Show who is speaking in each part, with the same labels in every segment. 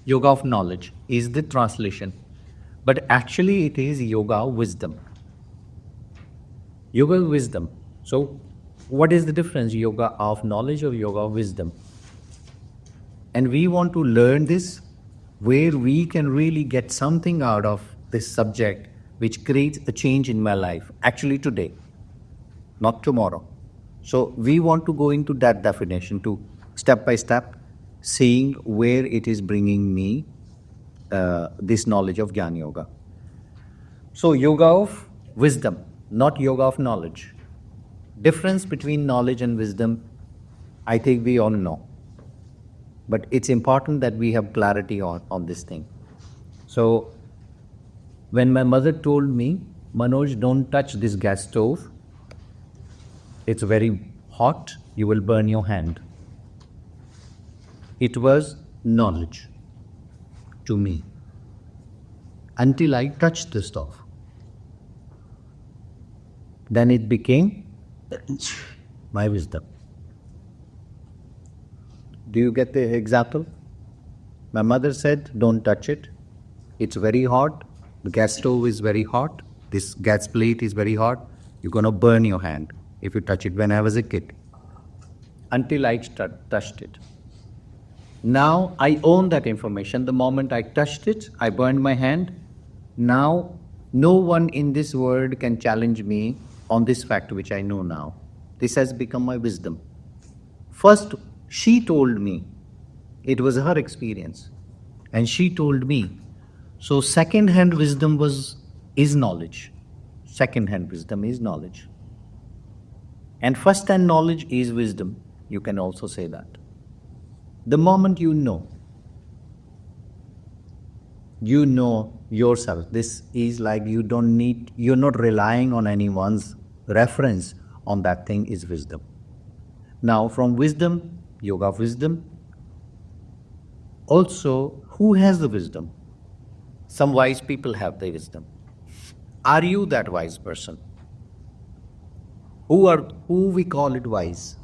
Speaker 1: Yoga of knowledge is the translation, but actually it is yoga of wisdom. Yoga of wisdom. So, what is the difference, yoga of knowledge or yoga of wisdom? And we want to learn this where we can really get something out of this subject which creates a change in my life, actually today, not tomorrow. So we want to go into that definition to step by step, seeing where it is bringing me this knowledge of Gyaan Yoga. So yoga of wisdom, not yoga of knowledge. Difference between knowledge and wisdom, I think we all know. But it's important that we have clarity on this thing. So when my mother told me, Manoj, don't touch this gas stove, it's very hot, you will burn your hand. It was knowledge to me until I touched the stove. Then it became my wisdom. Do you get the example? My mother said, don't touch it. It's very hot. The gas stove is very hot. This gas plate is very hot. You're going to burn your hand if you touch it when I was a kid. Until I touched it. Now I own that information. The moment I touched it, I burned my hand. Now no one in this world can challenge me on this fact which I know now. This has become my wisdom. First, she told me. It was her experience. And she told me. So second-hand wisdom is knowledge. Second-hand wisdom is knowledge. And first-hand knowledge is wisdom. You can also say that. The moment you know yourself. This is like you're not relying on anyone's reference on that thing is wisdom. Now from wisdom, yoga of wisdom, also who has the wisdom? Some wise people have the wisdom. Are you that wise person? Who we call it wise?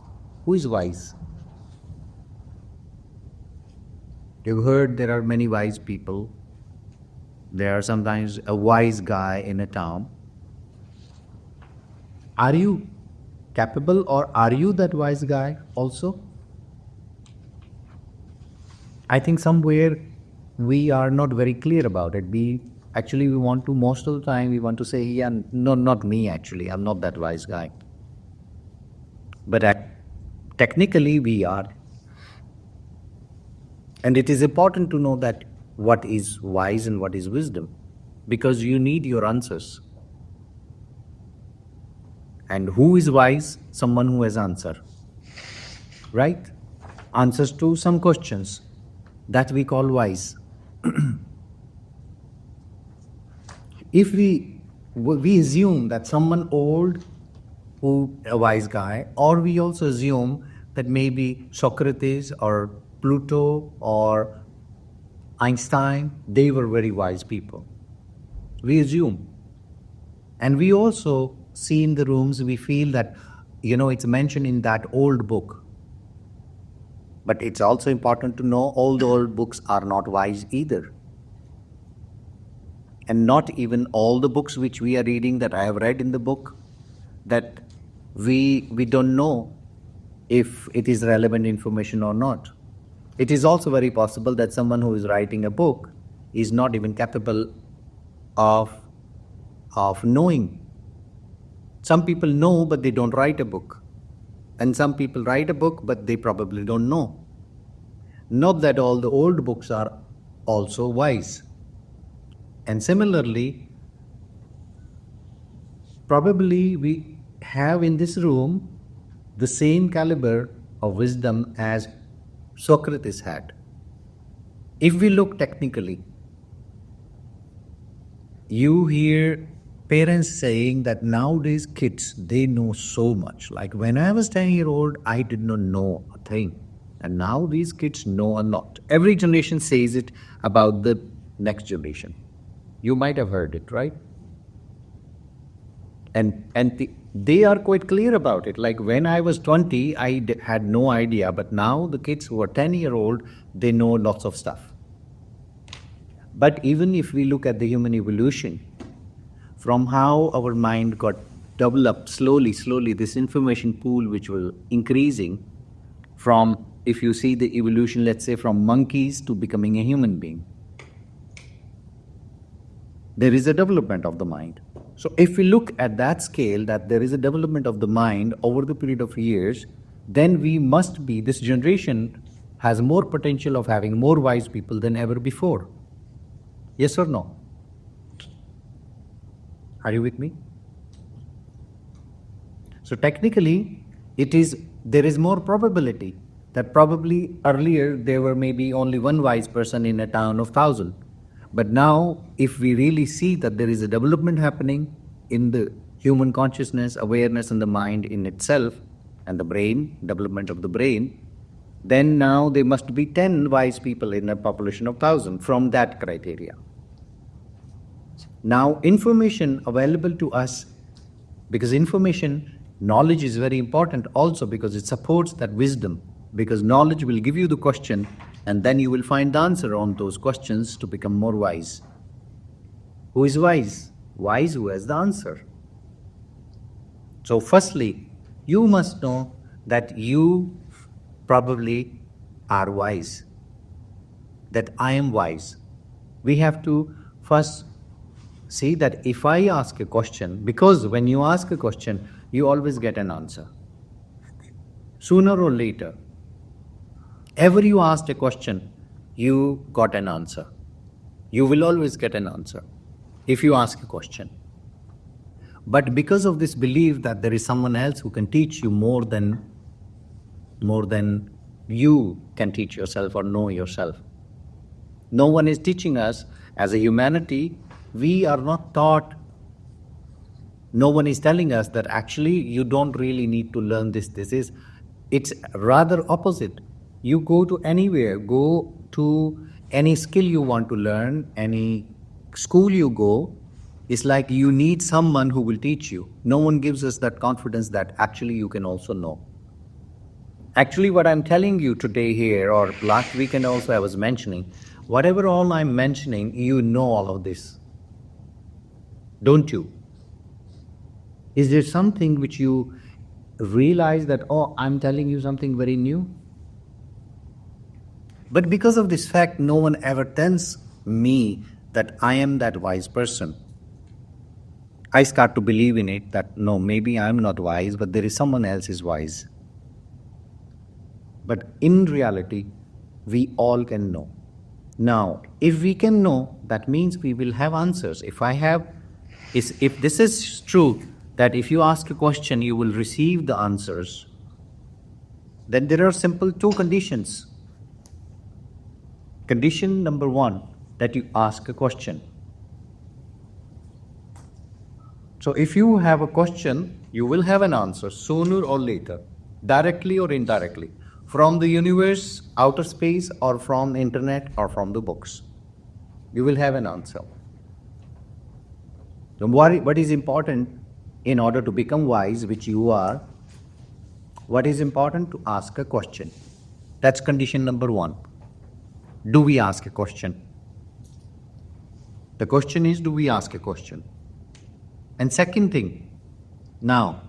Speaker 1: Who is wise? You've heard there are many wise people. There are sometimes a wise guy in a town. Are you capable or are you that wise guy also? I think somewhere we are not very clear about it. We want to, most of the time, we want to say, yeah, no, not me actually. I'm not that wise guy. But technically we are. And it is important to know that what is wise and what is wisdom, because you need your answers. And who is wise? Someone who has answer. Right? Answers to some questions. That we call wise. If we assume that someone old, who a wise guy, or we also assume that maybe Socrates or Pluto or Einstein, they were very wise people. We assume. And we also see in the rooms, we feel that, it's mentioned in that old book. But it's also important to know all the old books are not wise either. And not even all the books which we are reading that I have read in the book, that we don't know if it is relevant information or not. It is also very possible that someone who is writing a book is not even capable of knowing. Some people know, but they don't write a book. And some people write a book, but they probably don't know. Not that all the old books are also wise. And similarly, probably we have in this room the same caliber of wisdom as Socrates had. If we look technically, you hear parents saying that nowadays kids, they know so much. Like when I was 10-year-old, I did not know a thing. And now these kids know a lot. Every generation says it about the next generation. You might have heard it, right? And they are quite clear about it. Like when I was 20, I had no idea. But now the kids who are 10-year-old, they know lots of stuff. But even if we look at the human evolution, from how our mind got developed slowly, this information pool which was increasing from, if you see the evolution, let's say from monkeys to becoming a human being, there is a development of the mind. So if we look at that scale, that there is a development of the mind over the period of years, then we must be, this generation has more potential of having more wise people than ever before. Yes or no? Are you with me? So technically, there is more probability that probably earlier there were maybe only one wise person in a town of 1,000. But now, if we really see that there is a development happening in the human consciousness, awareness, and the mind in itself, and the brain, development of the brain, then now there must be 10 wise people in a population of 1,000 from that criteria. Now, information available to us, because information, knowledge is very important also because it supports that wisdom, because knowledge will give you the question and then you will find the answer on those questions to become more wise. Who is wise? Wise who has the answer. So firstly, you must know that you probably are wise, that I am wise. We have to first see that if I ask a question, because when you ask a question, you always get an answer. Sooner or later, ever you asked a question, you got an answer. You will always get an answer if you ask a question. But because of this belief that there is someone else who can teach you more than you can teach yourself or know yourself. No one is teaching us as a humanity. We are not taught. No one is telling us that actually you don't really need to learn this. It's rather opposite. You go to anywhere, go to any skill you want to learn, any school you go, it's like you need someone who will teach you. No one gives us that confidence that actually you can also know. Actually, what I'm telling you today here, or last weekend also I was mentioning, whatever all I'm mentioning, you know all of this. Don't you? Is there something which you realize that, oh, I'm telling you something very new? But because of this fact, no one ever tells me that I am that wise person. I start to believe in it that no, maybe I'm not wise, but there is someone else is wise. But in reality, we all can know. Now, if we can know, that means we will have answers. If this is true, that if you ask a question, you will receive the answers, then there are simple two conditions. Condition number one, that you ask a question. So if you have a question, you will have an answer sooner or later, directly or indirectly, from the universe, outer space, or from the internet, or from the books. You will have an answer. So what is important in order to become wise, which you are, what is important? To ask a question. That's condition number one. Do we ask a question? The question is, do we ask a question? And second thing, now,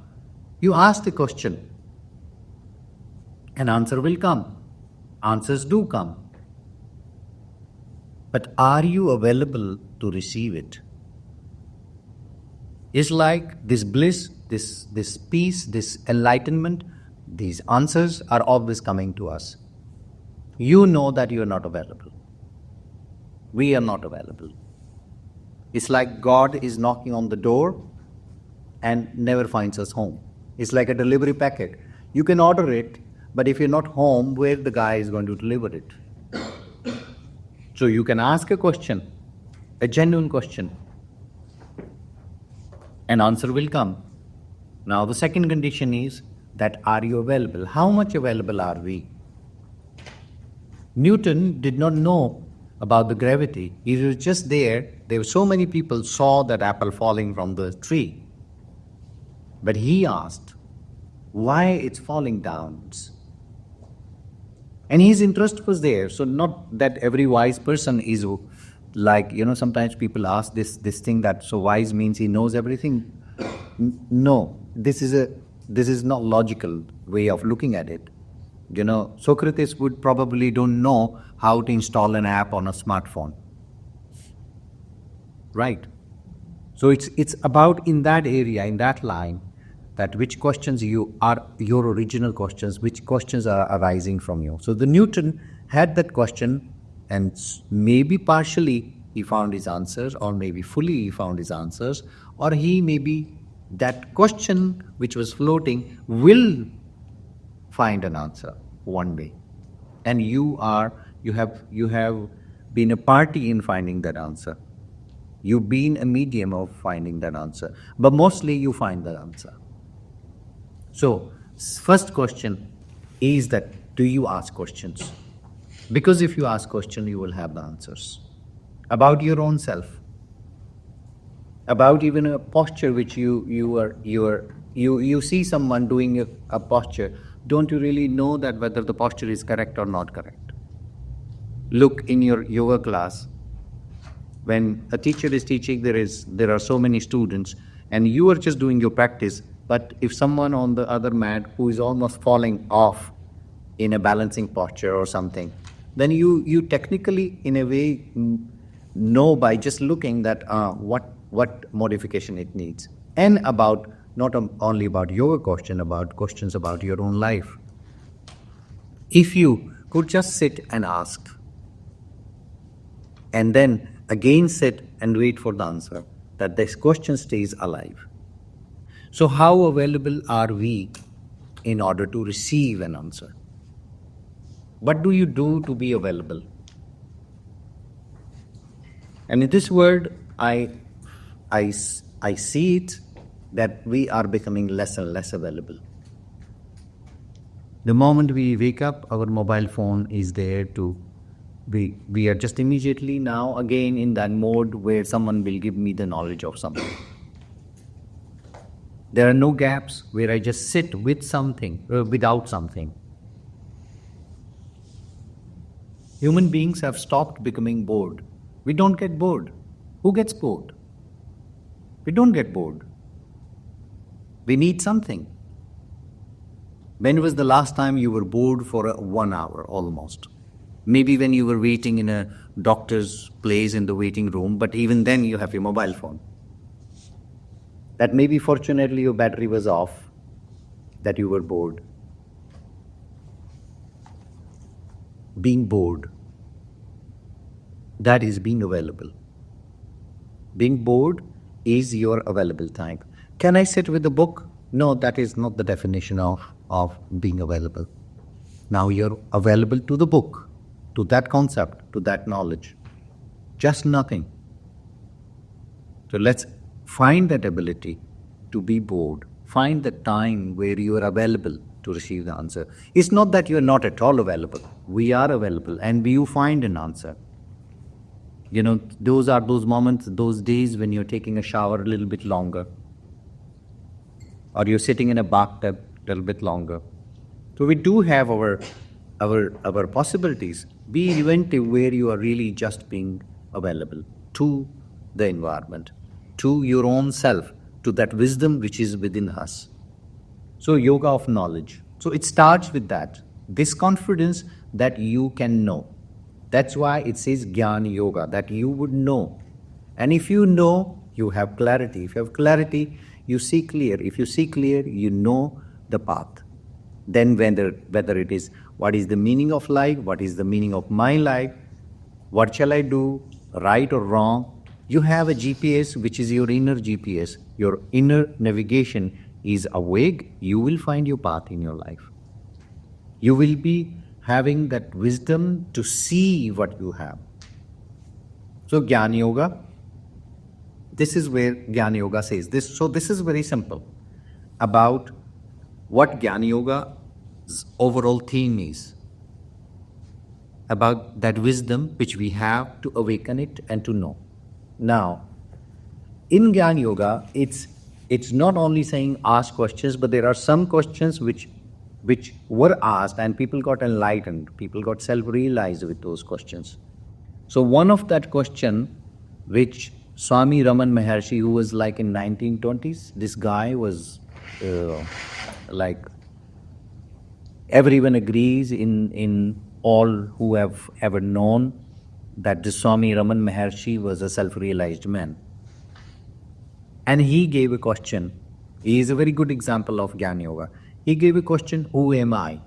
Speaker 1: you ask the question, an answer will come. Answers do come. But are you available to receive it? It's like this bliss, this peace, this enlightenment, these answers are always coming to us. You know that you are not available. We are not available. It's like God is knocking on the door and never finds us home. It's like a delivery packet. You can order it, but if you're not home, where the guy is going to deliver it? So you can ask a question, a genuine question. An answer will come. Now the second condition is that are you available? How much available are we? Newton did not know about the gravity. He was just there. There were so many people saw that apple falling from the tree. But he asked, why it's falling down? And his interest was there. So not that every wise person is Like, sometimes people ask this thing that so wise means he knows everything. No, this is not logical way of looking at it. Socrates would probably don't know how to install an app on a smartphone, right? So it's about in that area, in that line, that which questions you are your original questions, which questions are arising from you. So the Newton had that question, and maybe partially he found his answers, or maybe fully he found his answers, or he maybe that question which was floating will find an answer one day, and you have been a party in finding that answer. You've been a medium of finding that answer, but mostly you find that answer. So, first question is that do you ask questions? Because if you ask questions, you will have the answers about your own self, about even a posture which you see someone doing a posture. Don't you really know that whether the posture is correct or not correct? Look in your yoga class. When a teacher is teaching, there are so many students, and you are just doing your practice. But if someone on the other mat who is almost falling off in a balancing posture or something, then you technically, in a way, know by just looking that what modification it needs, and about not only about yoga question, about questions about your own life. If you could just sit and ask, and then again sit and wait for the answer, that this question stays alive. So how available are we in order to receive an answer? What do you do to be available? And in this world, I see it that we are becoming less and less available. The moment we wake up, our mobile phone is there to we are just immediately now again in that mode where someone will give me the knowledge of something. There are no gaps where I just sit with something, without something. Human beings have stopped becoming bored. We don't get bored. Who gets bored? We don't get bored. We need something. When was the last time you were bored for 1 hour almost? Maybe when you were waiting in a doctor's place in the waiting room, but even then you have your mobile phone. That maybe fortunately your battery was off, that you were bored. Being bored, that is being available. Being bored is your available time. Can I sit with a book? No, that is not the definition of being available. Now you're available to the book, to that concept, to that knowledge. Just nothing. So let's find that ability to be bored. Find the time where you are available to receive the answer. It's not that you are not at all available. We are available, and you find an answer. Those are those moments, those days when you're taking a shower a little bit longer, or you're sitting in a bathtub a little bit longer. So we do have our possibilities. Be inventive where you are really just being available to the environment, to your own self, to that wisdom which is within us. So yoga of knowledge. So it starts with that. This confidence that you can know. That's why it says Gyaan Yoga, that you would know. And if you know, you have clarity. If you have clarity, you see clear. If you see clear, you know the path. Then whether it is what is the meaning of life, what is the meaning of my life, what shall I do, right or wrong, you have a GPS which is your inner GPS. Your inner navigation is awake. You will find your path in your life. You will be having that wisdom to see what you have. So Gyaan Yoga, this is where Gyaan Yoga says this. So this is very simple about what Gyaan Yoga's overall theme is. About that wisdom which we have to awaken it and to know. Now, in Gyaan Yoga, it's not only saying ask questions, but there are some questions which were asked and people got enlightened, people got self-realized with those questions. So one of that question, which Swami Raman Maharshi, who was like in 1920s, this guy was like everyone agrees in all who have ever known that the Swami Raman Maharshi was a self-realized man. And he gave a question. He is a very good example of Gyaan Yoga. He gave a question, who am I?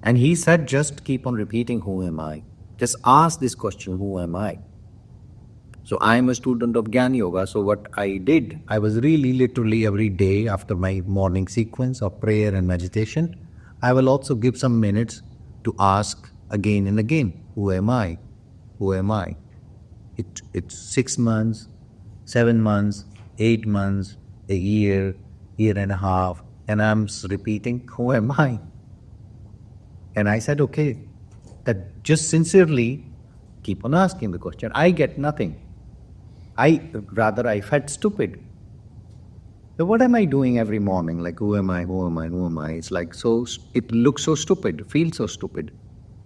Speaker 1: And he said, just keep on repeating, who am I? Just ask this question, who am I? So I am a student of Gyaan Yoga. So what I did, I was really literally every day after my morning sequence of prayer and meditation, I will also give some minutes to ask again and again, who am I? Who am I? It's 6 months, 7 months, 8 months, a year and a half, and I'm repeating, who am I? And I said, okay, that just sincerely keep on asking the question. I get nothing. I felt stupid. So what am I doing every morning? Like, who am I? Who am I? Who am I? It's like, so it looks so stupid, feels so stupid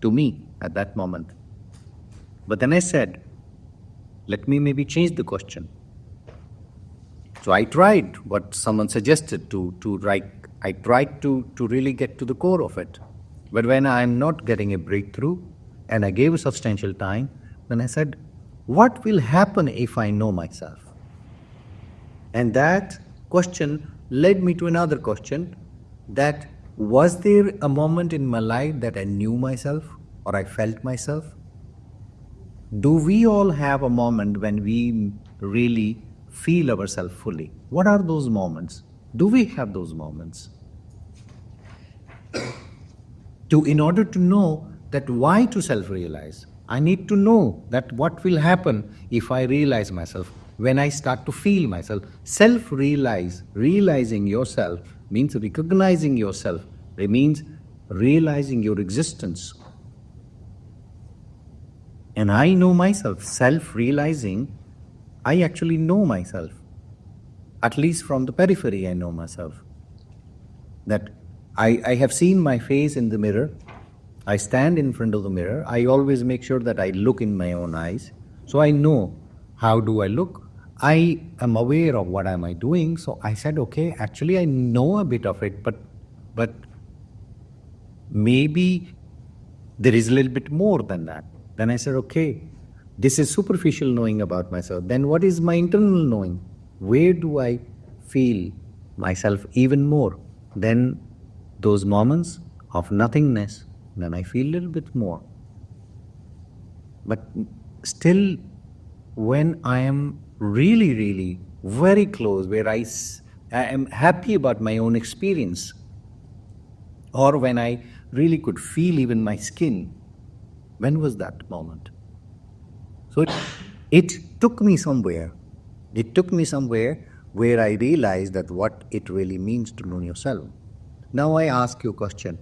Speaker 1: to me at that moment. But then I said, let me maybe change the question. So I tried what someone suggested to write. I tried to really get to the core of it. But when I'm not getting a breakthrough, and I gave a substantial time, then I said, what will happen if I know myself? And that question led me to another question, that was there a moment in my life that I knew myself or I felt myself? Do we all have a moment when we really feel ourselves fully? What are those moments? Do we have those moments? In order to know that why to self-realize, I need to know that what will happen if I realize myself, when I start to feel myself. Realizing yourself means recognizing yourself. It means realizing your existence. And I know myself. Self-realizing, I actually know myself. At least from the periphery, I know myself. That I have seen my face in the mirror. I stand in front of the mirror. I always make sure that I look in my own eyes. So I know how do I look. I am aware of what am I doing. So I said, okay, actually I know a bit of it, but maybe there is a little bit more than that. Then I said, okay, this is superficial knowing about myself. Then what is my internal knowing? Where do I feel myself even more? Then those moments of nothingness, then I feel a little bit more. But still, when I am really, really very close, where I am happy about my own experience, or when I really could feel even my skin, when was that moment? So it took me somewhere. It took me somewhere where I realized that what it really means to know yourself. Now I ask you a question.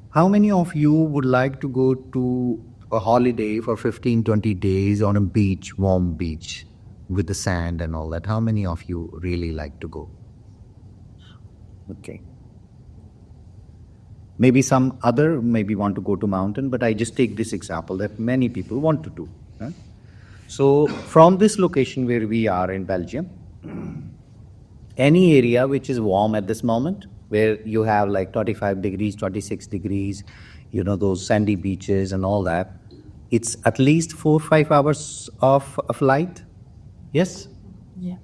Speaker 1: How many of you would like to go to a holiday for 15, 20 days on a beach, warm beach, with the sand and all that? How many of you really like to go? Okay. Maybe some other maybe want to go to mountain, but I just take this example that many people want to do. Right? So from this location where we are in Belgium, any area which is warm at this moment, where you have like 25 degrees, 26 degrees, those sandy beaches and all that, it's at least 4 or 5 hours of a flight. Yes?
Speaker 2: Yeah.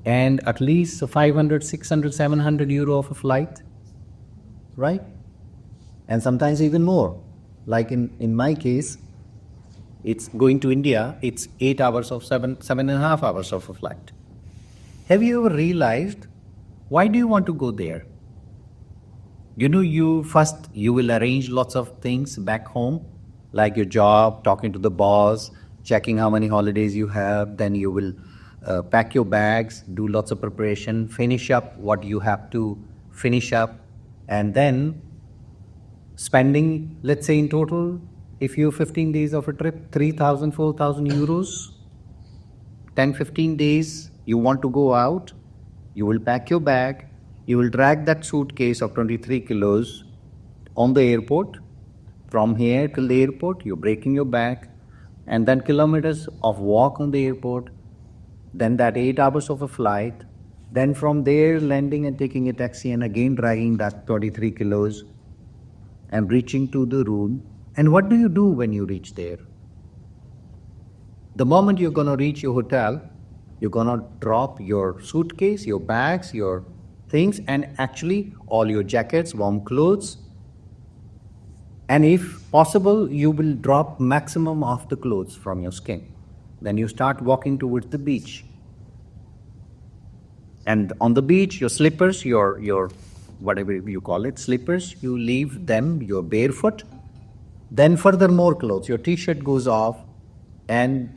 Speaker 1: And at least 500, 600, 700 euro of a flight, right? And sometimes even more. Like in my case, it's going to India, it's 8 hours of 7.5 hours of a flight. Have you ever realized, why do you want to go there? You will arrange lots of things back home, like your job, talking to the boss, checking how many holidays you have. Then you will pack your bags, do lots of preparation, finish up what you have to finish up, and then spending, let's say in total, if you have 15 days of a trip, 3,000, 4,000 euros, 10, 15 days, you want to go out, you will pack your bag, you will drag that suitcase of 23 kilos on the airport, From here till the airport, you're breaking your back, and then kilometers of walk on the airport, then that 8 hours of a flight, then from there landing and taking a taxi and again dragging that 23 kilos and reaching to the room. And what do you do when you reach there? The moment you're going to reach your hotel, you're going to drop your suitcase, your bags, your things, and actually all your jackets, warm clothes. And if possible, you will drop maximum of the clothes from your skin. Then you start walking towards the beach. And on the beach, your slippers, your whatever you call it, slippers, you leave them, you're barefoot. Then further more clothes, your t-shirt goes off, and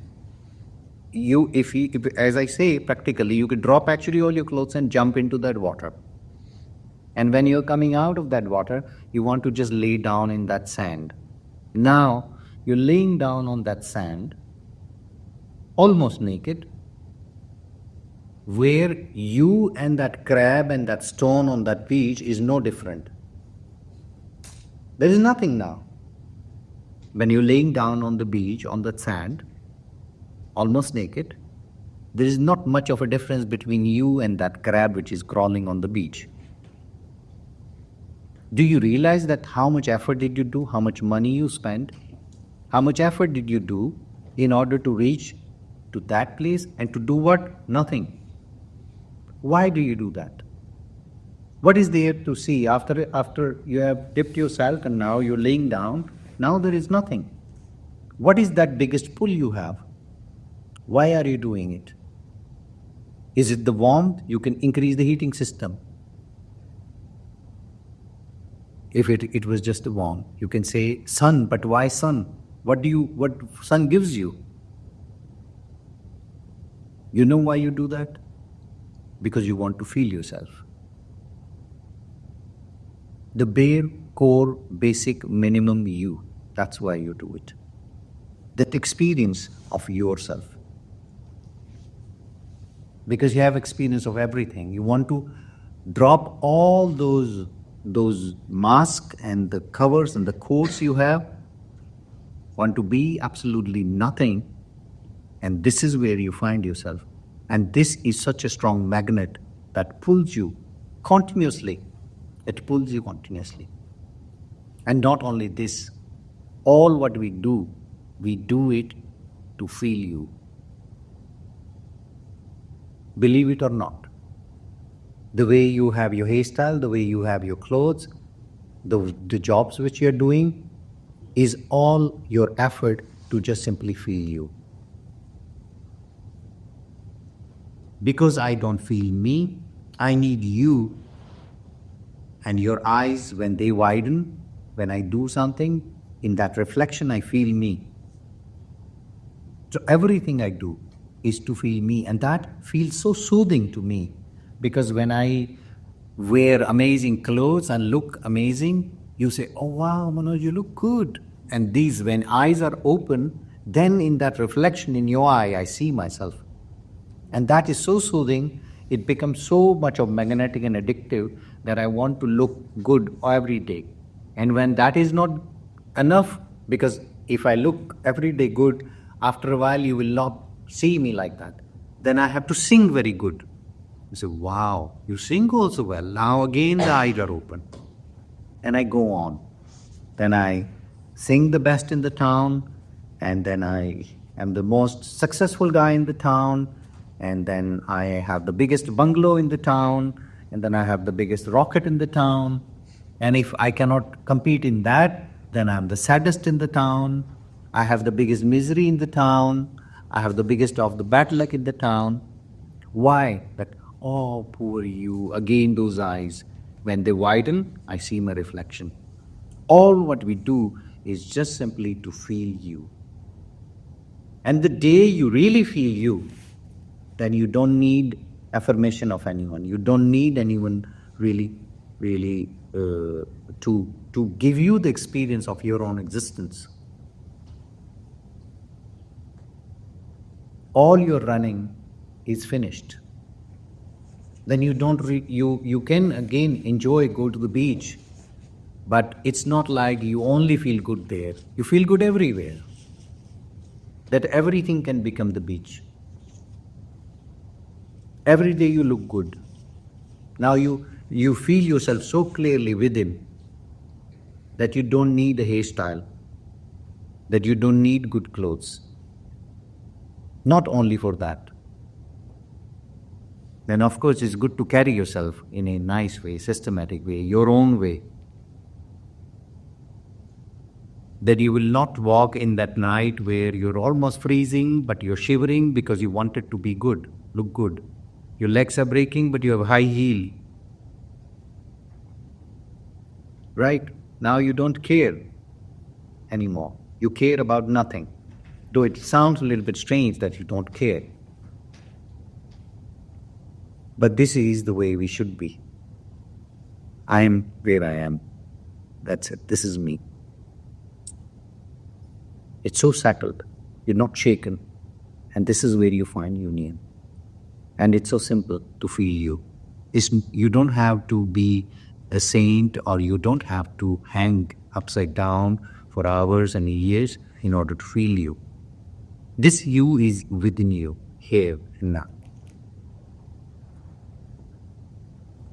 Speaker 1: if as I say, practically, you could drop actually all your clothes and jump into that water. And when you're coming out of that water, you want to just lay down in that sand. Now, you're laying down on that sand, almost naked, where you and that crab and that stone on that beach is no different. There is nothing now. When you're laying down on the beach, on the sand, almost naked, there is not much of a difference between you and that crab which is crawling on the beach. Do you realize that how much effort did you do, how much money you spent, how much effort did you do in order to reach to that place, and to do what? Nothing. Why do you do that? What is there to see after you have dipped yourself and now you're laying down? Now there is nothing. What is that biggest pull you have? Why are you doing it? Is it the warmth? You can increase the heating system. If it was just the warmth, you can say sun, but why sun? What sun gives you? You know why you do that? Because you want to feel yourself. The bare, core, basic, minimum you. That's why you do it. That experience of yourself. Because you have experience of everything. You want to drop all those masks and the covers and the coats you have. Want to be absolutely nothing. And this is where you find yourself. And this is such a strong magnet that pulls you continuously. It pulls you continuously. And not only this, all what we do it to feel you. Believe it or not. The way you have your hairstyle, the way you have your clothes, the jobs which you're doing is all your effort to just simply feel you. Because I don't feel me, I need you. And your eyes, when they widen, when I do something, in that reflection I feel me. So everything I do is to feel me, and that feels so soothing to me. Because when I wear amazing clothes and look amazing, you say, oh wow, Manoj, you look good. And these, when eyes are open, then in that reflection in your eye, I see myself. And that is so soothing, it becomes so much of magnetic and addictive that I want to look good every day. And when that is not enough, because if I look every day good, after a while you will not see me like that. Then I have to sing very good. You say, wow, you sing also well. Now again the eyes are open. And I go on. Then I sing the best in the town, and then I am the most successful guy in the town, and then I have the biggest bungalow in the town, and then I have the biggest rocket in the town. And if I cannot compete in that, then I'm the saddest in the town. I have the biggest misery in the town. I have the biggest of the bad luck in the town. Why? That, oh, poor you. Again, those eyes. When they widen, I see my reflection. All what we do is just simply to feel you. And the day you really feel you, then you don't need affirmation of anyone. You don't need anyone really to give you the experience of your own existence. All your running is finished. Then you don't you can again enjoy, go to the beach, But it's not like you only feel good there, you feel good everywhere. That everything can become the beach. Every day you look good. Now you feel yourself so clearly within that you don't need a hairstyle, that you don't need good clothes. Not only for that. Then, of course, it's good to carry yourself in a nice way, systematic way, your own way. That you will not walk in that night where you're almost freezing, but you're shivering because you want it to be good, look good. Your legs are breaking, but you have high heel. Right? Now you don't care anymore. You care about nothing. Though it sounds a little bit strange that you don't care. But this is the way we should be. I am where I am. That's it. This is me. It's so settled. You're not shaken. And this is where you find union. And it's so simple to feel you. You don't have to be a saint, or you don't have to hang upside down for hours and years in order to feel you. This you is within you, here and now.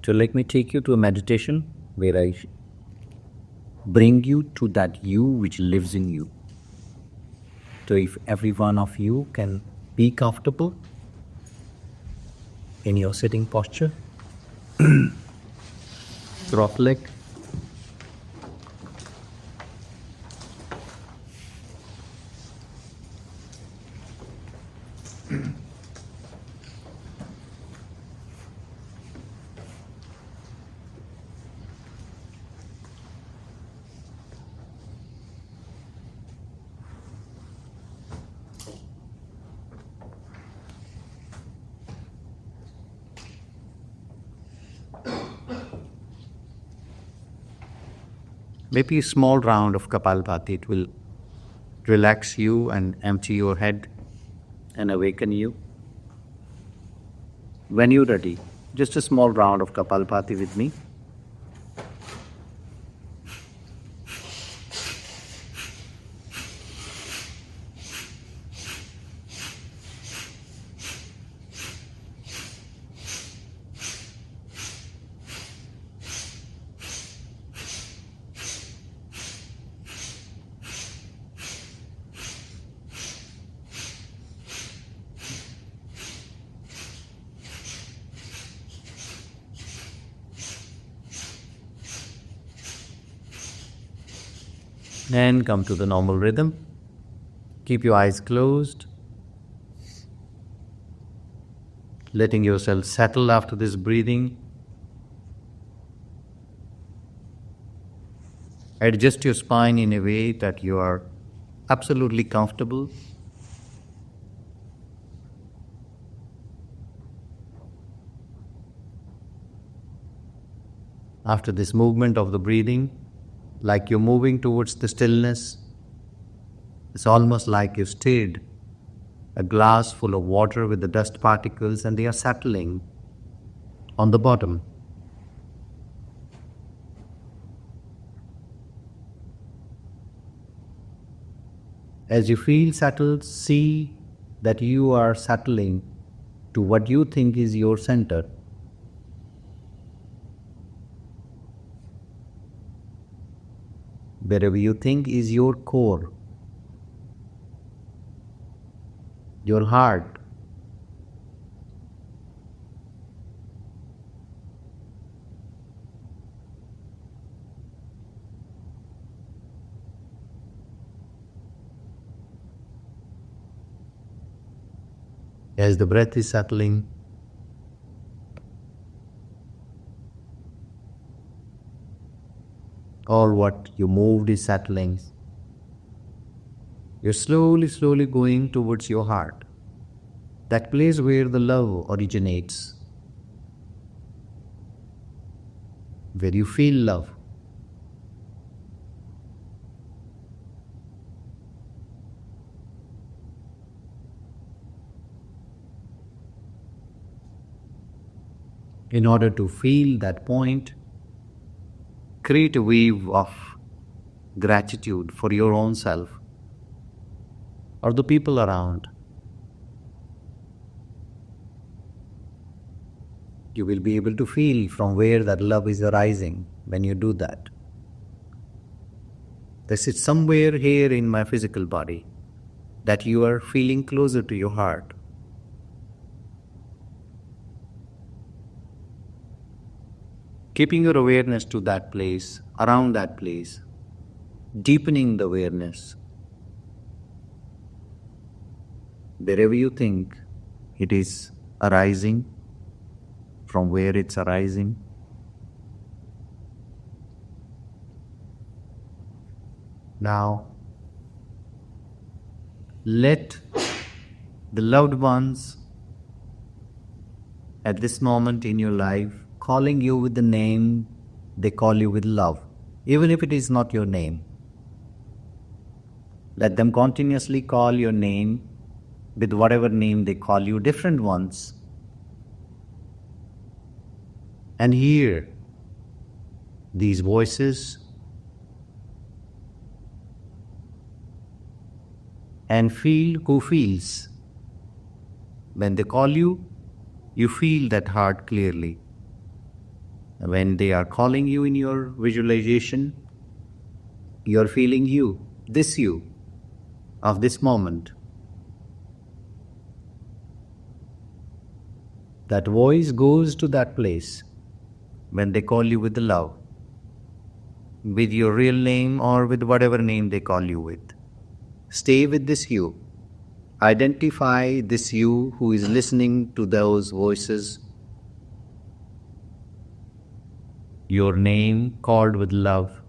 Speaker 1: So let me take you to a meditation where I bring you to that you which lives in you. So if every one of you can be comfortable in your sitting posture, cross leg, maybe a small round of Kapalbhati. It will relax you and empty your head and awaken you. When you're ready, just a small round of Kapalbhati with me. And come to the normal rhythm. Keep your eyes closed, letting yourself settle after this breathing. Adjust your spine in a way that you are absolutely comfortable. After this movement of the breathing, like you're moving towards the stillness, it's almost like you've stirred a glass full of water with the dust particles and they are settling on the bottom. As you feel settled, see that you are settling to what you think is your center. Wherever you think is your core, your heart. As the breath is settling, all what you moved is settling. You're slowly going towards your heart, that place where the love originates, where you feel love. In order to feel that point, create a wave of gratitude for your own self or the people around. You will be able to feel from where that love is arising when you do that. This is somewhere here in my physical body that you are feeling closer to your heart. Keeping your awareness to that place, around that place, deepening the awareness. Wherever you think it is arising, from where it's arising. Now, let the loved ones at this moment in your life calling you with the name they call you with love, even if it is not your name. Let them continuously call your name with whatever name they call you, different ones. And hear these voices and feel who feels. When they call you, you feel that heart clearly. When they are calling you in your visualization, you are feeling you, this you, of this moment. That voice goes to that place when they call you with the love, with your real name or with whatever name they call you with. Stay with this you. Identify this you who is listening to those voices. Your name called with love.